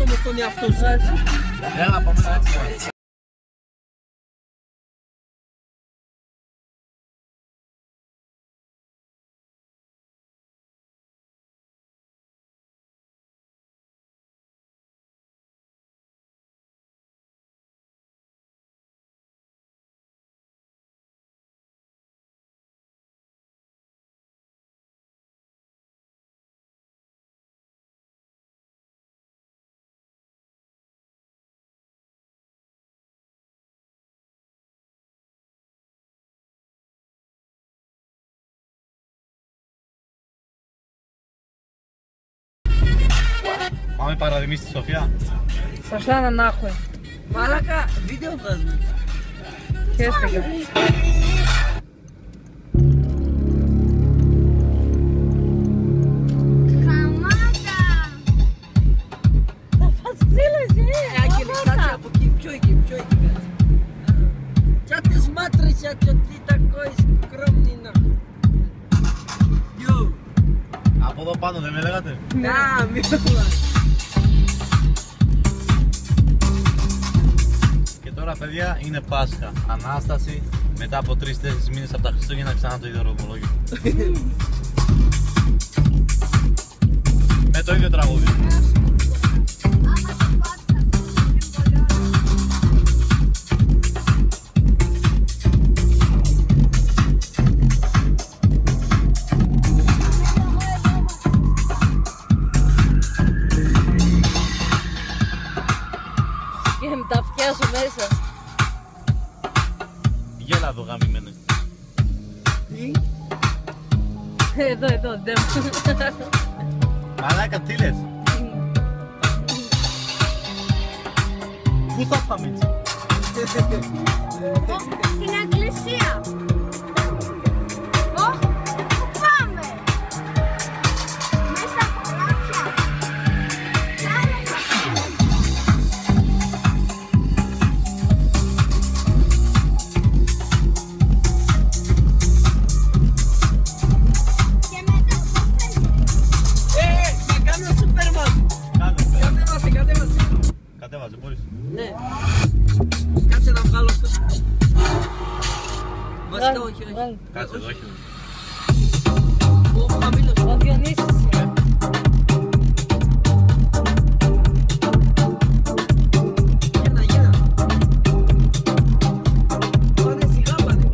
όμως τον εαυτό σου. Έλα, πάμε έτσι. Πάμε παραδείγμα στη Σοφία. Пошла на нахуй. Μαλάκα, βίντεο βγάζουμε. Χαίστηκα. Χαμάτα! Θα φας ξύλο εσύ. Άγγελε, κάτσε από εκεί, πιο εκεί, πιο εκεί. Чё ты смотришь, а чё ты такой скромный нахуй? Йо! Από εδώ πάνω δεν με λέγατε. Να, μη μιλάς. Και τώρα παιδιά είναι Πάσχα. Ανάσταση μετά από 3-4 μήνες από τα Χριστούγεννα ξανά το ίδιο δρομολόγιο. Με το ίδιο τραγούδι. Και με τα αυτιά σου μέσα. Γέλα εδώ γαμημένε. Τι? Εδώ, ντε. Μαλάκα τι λες. Πού θα πάμε έτσι. Στην εκκλησία! Ωχ, πού πάμε! Μέσα στα χωράφια! Κι άλλες αυτές! Και μετά πώς θέλεις? Θα κάνω Σούπερμαν. Κάνε. Κατέβασε, κατέβασε. Κατέβαζε μπορείς. Ναι. Κάτσε να βγάλω αυτό. Βασικά όχι, όχι. Κάτσε εδώ, όχι. Ο χαμηλός. Ο Διονύσης. Γύρνα, γύρνα. Πάνε σιγά, πάνε.